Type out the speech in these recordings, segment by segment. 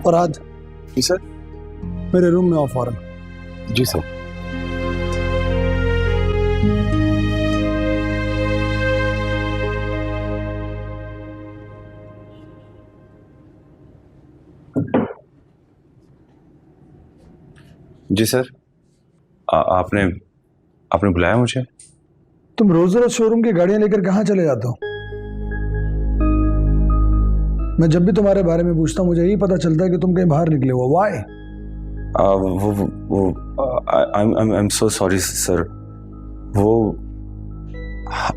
फरहाद। जी sir. मेरे room में आओ फौरन। जी सर। जी सर। आपने बुलाया मुझे? तुम रोज रोज शोरूम की गाड़ियां लेकर कहाँ चले जाते हो? मैं जब भी तुम्हारे बारे में पूछता हूँ मुझे यही पता चलता है कि तुम कहीं बाहर निकले हो। Why? I am so sorry sir. वो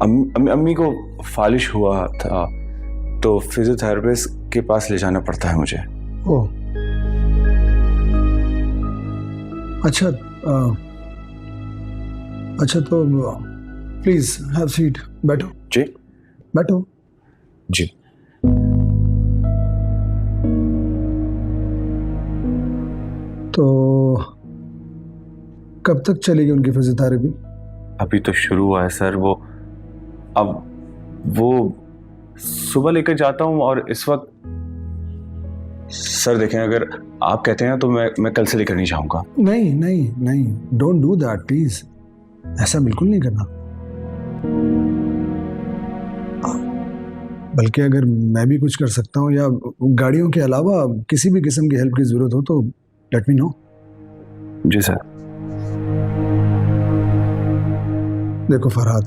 अम्मी को फालिश हुआ था तो फिजियोथेरेपिस्ट के पास ले जाना पड़ता है मुझे। ओह अच्छा। अच्छा तो प्लीज हैव सीट। बैठो। जी बैठो। जी। तो कब तक चलेगी उनकी फिजियोथेरेपी? अभी तो शुरू हुआ है सर। वो सुबह लेकर जाता हूँ और इस वक्त सर देखें, अगर आप कहते हैं तो मैं कल से लेकर नहीं जाऊंगा। नहीं नहीं नहीं, डोंट डू दैट प्लीज। ऐसा बिल्कुल नहीं करना। बल्कि अगर मैं भी कुछ कर सकता हूँ या गाड़ियों के अलावा किसी भी किस्म की हेल्प की जरूरत हो तो लेट मी नो। जी सर। देखो फरहाद,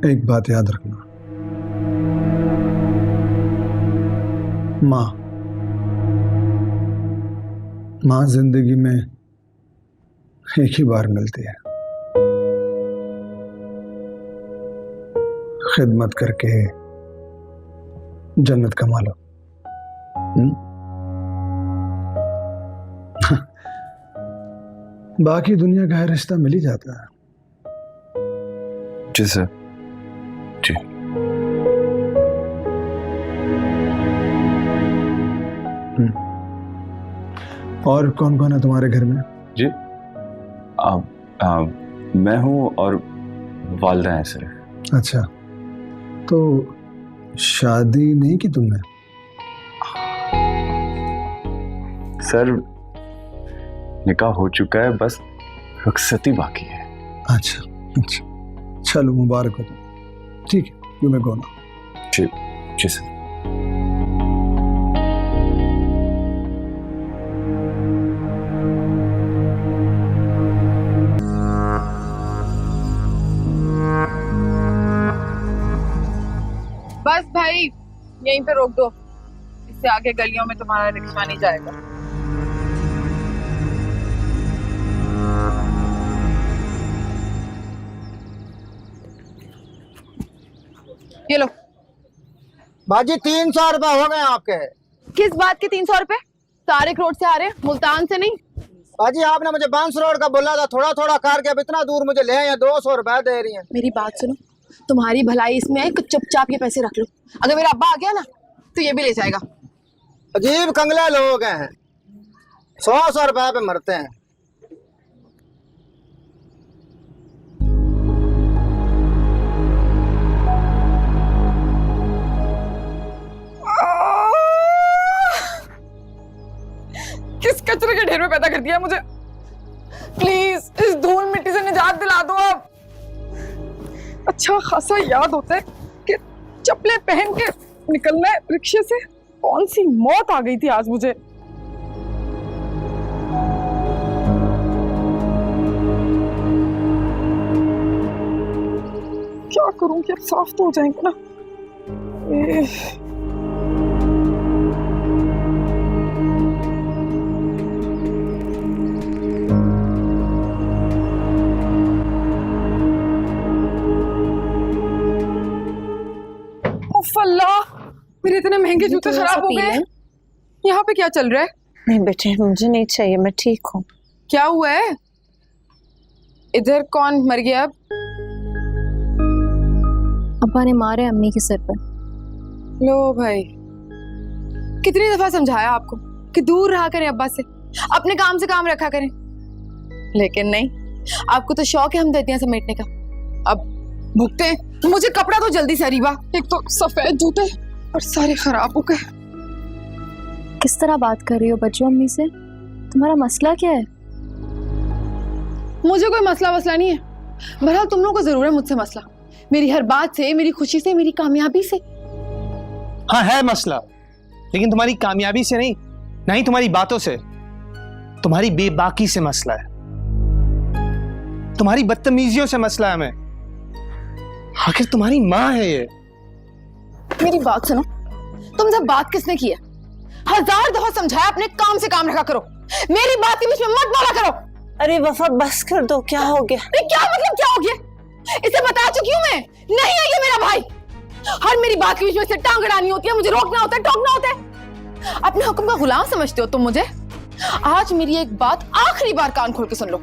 एक बात याद रखना, माँ जिंदगी में एक ही बार मिलती है। खिदमत करके जन्नत कमा लो। बाकी दुनिया का हर रिश्ता मिल ही जाता है। जी सर। जी। और कौन कौन है तुम्हारे घर में? जी मैं हूँ और वालिदा है सर। अच्छा, तो शादी नहीं की तुमने? सर निकाह हो चुका है, बस रुखसती बाकी है। अच्छा अच्छा, चलो मुबारक हो तुम। ठीक है, यू मे गो नाउ। जी जी सर। बस भाई यहीं पे रोक दो, इससे आगे गलियों में तुम्हारा रिक्शा नहीं जाएगा। ये लो। बाजी 300 रुपए हो गए आपके। किस बात के 300 रुपए? तारिक रोड से आ रहे, मुल्तान से नहीं। बाजी आपने मुझे बांस रोड का बोला था, थोड़ा थोड़ा करके अब इतना दूर मुझे ले आए, 200 रुपए दे रही हैं। मेरी बात सुनो, तुम्हारी भलाई इसमें है कि चुपचाप ये पैसे रख लो। अगर मेरा अब्बा आ गया ना तो ये भी ले जाएगा। अजीब कंगले लोग हैं, 100 रुपए पे मरते हैं। किस कचरे के ढेर में पैदा कर दिया मुझे। प्लीज इस धूल मिट्टी से निजात दिला दो अब। अच्छा खासा याद होता है कि चप्पलें पहन के निकलना है रिक्शे से। कौन सी मौत आ गई थी आज मुझे। क्या करूं कि अब साफ तो हो जाएंगे ना। अल्लाह, मेरे इतने महंगे जूते खराब हो गए। यहाँ पे क्या चल रहा है? नहीं बेटे, मुझे नहीं चाहिए, मैं ठीक हूँ। क्या हुआ है? इधर कौन मर गया? अब अब्बा ने मारे अम्मी के सर पर। लो भाई, कितनी दफा समझाया आपको कि दूर रहा करें अब्बा से, अपने काम से काम रखा करें, लेकिन नहीं, आपको तो शौक है हमदर्दियां समेटने का। अब भुगते हैं। मुझे कपड़ा तो जल्दी से अरीबा। एक तो सफेद जूते और सारे खराब हो गए। किस तरह बात कर रही हो बच्चों अम्मी से? तुम्हारा मसला क्या है? मुझे कोई मसला वसला नहीं है। बहरहाल तुम लोगों को जरूर है मुझसे मसला, मेरी हर बात से, मेरी खुशी से, मेरी कामयाबी से। हाँ है मसला, लेकिन तुम्हारी कामयाबी से नहीं, नहीं तुम्हारी बातों से, तुम्हारी बेबाकी से मसला है, तुम्हारी बदतमीजियों से मसला है। हमें आखिर तुम्हारी माँ है ये। मेरी बात सुनो, तुमसे बात किसने की है? 1000 दफा समझाया अपने काम से काम रखा करो, मेरी बात के बीच में मत बोला करो। अरे वफा बस कर दो, क्या हो गया? क्या मतलब क्या हो गया? इसे बता चुकी हूँ मैं, नहीं है ये मेरा भाई। हर मेरी बात के बीच में से टांग अड़ानी होती है, मुझे रोकना होता है, टोकना होता है। अपने हुक्म का गुलाम समझते हो तुम मुझे? आज मेरी एक बात आखिरी बार कान खोल के सुन लो,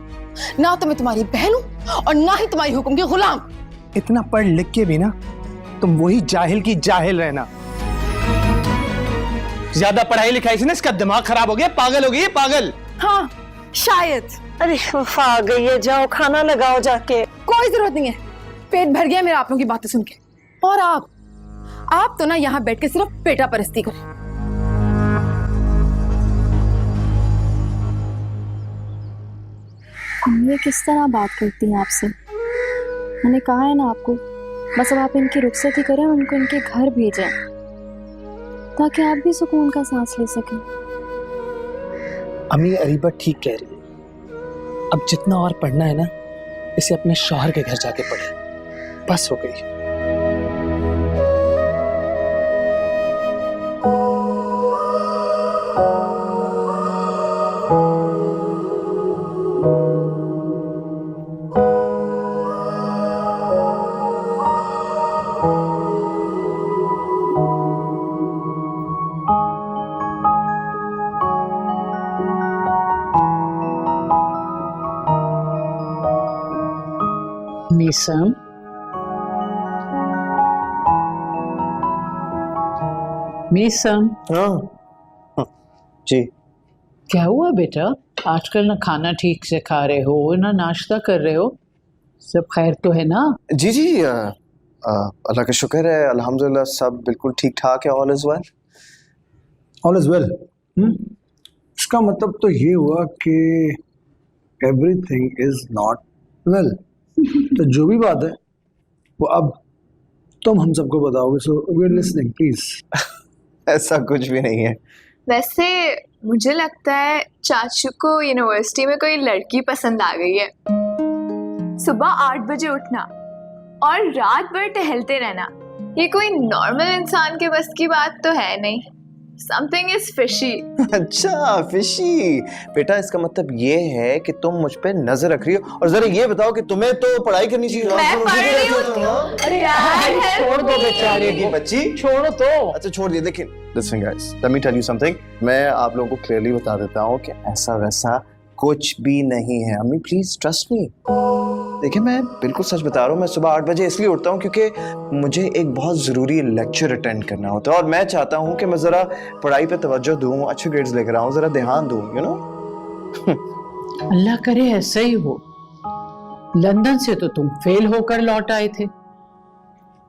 ना तो मैं तुम्हारी बहन हूं और ना ही तुम्हारी हुक्म के गुलाम। इतना पढ़ लिख के भी ना तुम वही जाहिल की जाहिल रहना। ज्यादा पढ़ाई लिखाई से ना इसका दिमाग खराब हो गया, पागल हो गई है, पागल। हाँ शायद। अरे वफा आ गई है, जाओ खाना लगाओ जाके। कोई जरूरत नहीं है, पेट भर गया मेरा आप लोगों की बातें सुन के। और आप तो ना यहाँ बैठ के सिर्फ पेटा परस्ती करें। ये किस तरह बात करती हैं आपसे? मैंने कहा है ना आपको, बस अब आप इनकी रुखसती करें और उनको इनके घर भेजें ताकि आप भी सुकून का सांस ले सकें। अम्मी अरीबा ठीक कह रही है, अब जितना और पढ़ना है ना इसे अपने शौहर के घर जाके पढ़े, बस हो गई। मीसम, मीसम, हाँ जी। क्या हुआ बेटा? आजकल ना खाना ठीक से खा रहे हो ना नाश्ता कर रहे हो, सब खैर तो है ना? जी जी, अल्लाह का शुक्र है, अल्हम्दुलिल्लाह सब बिल्कुल ठीक ठाक है। All is well. All is well. इसका मतलब तो ये हुआ कि एवरीथिंग इज नॉट वेल। तो जो भी बात है वो अब तुम हम सबको बताओगे, so we are listening please. ऐसा कुछ भी नहीं है। वैसे मुझे लगता है चाचू को यूनिवर्सिटी में कोई लड़की पसंद आ गई है। सुबह 8 बजे उठना और रात भर टहलते रहना, ये कोई नॉर्मल इंसान के बस की बात तो है नहीं। Something is fishy। अच्छा फिशी बेटा, इसका मतलब ये है कि तुम मुझ पे नजर रख रही हो। और जरा ये बताओ कि तुम्हें तो पढ़ाई करनी चाहिए। मैं पढ़ रही हूँ। अरे यार छोड़ दो बेचारे की बच्ची, छोड़ो तो। अच्छा छोड़ दिए। देखिए listen guys, let me tell you something. मैं आप लोगों को क्लियरली बता देता हूँ कि ऐसा वैसा कुछ भी नहीं है। अम्मी प्लीज ट्रस्ट मी। देखिए मैं बिल्कुल सच बता रहा हूँ। मैं सुबह 8 बजे इसलिए उठता हूँ क्योंकि मुझे एक बहुत ज़रूरी लेक्चर अटेंड करना होता है और मैं चाहता हूँ कि मैं ज़रा पढ़ाई पे तवज्जो दूँ, अच्छे ग्रेड्स लेकर आऊँ, ज़रा ध्यान दूँ, यू नो। अल्लाह करे ऐसा ही हो। लंदन से तो तुम फेल होकर लौट आए थे,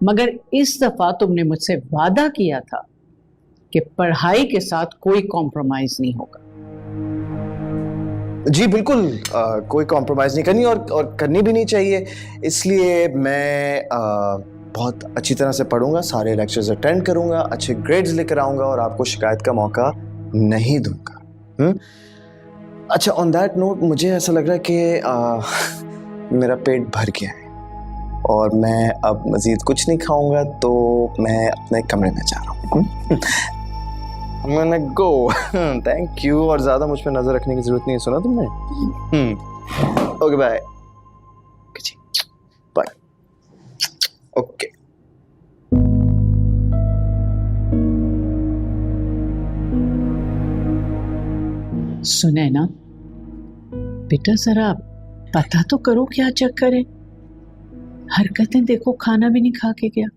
मगर इस दफा तुमने मुझसे वादा किया था कि पढ़ाई के साथ कोई कॉम्प्रोमाइज नहीं होगा। जी बिल्कुल, कोई कॉम्प्रोमाइज़ नहीं करनी और करनी भी नहीं चाहिए। इसलिए मैं बहुत अच्छी तरह से पढ़ूंगा, सारे लेक्चर्स अटेंड करूंगा, अच्छे ग्रेड्स लेकर आऊंगा और आपको शिकायत का मौका नहीं दूंगा। अच्छा, ऑन दैट नोट मुझे ऐसा लग रहा है कि मेरा पेट भर गया है और मैं अब मज़ीद कुछ नहीं खाऊंगा, तो मैं अपने कमरे में जा रहा हूँ। मैंने गो थैंक यू। और ज़्यादा मुझ पर नज़र रखने की ज़रूरत नहीं है, सुना तुमने? Okay bye. बाय। ओके। सुने ना बेटा, जरा पता तो करो क्या चक्कर है। हरकतें देखो, खाना भी नहीं खा के गया।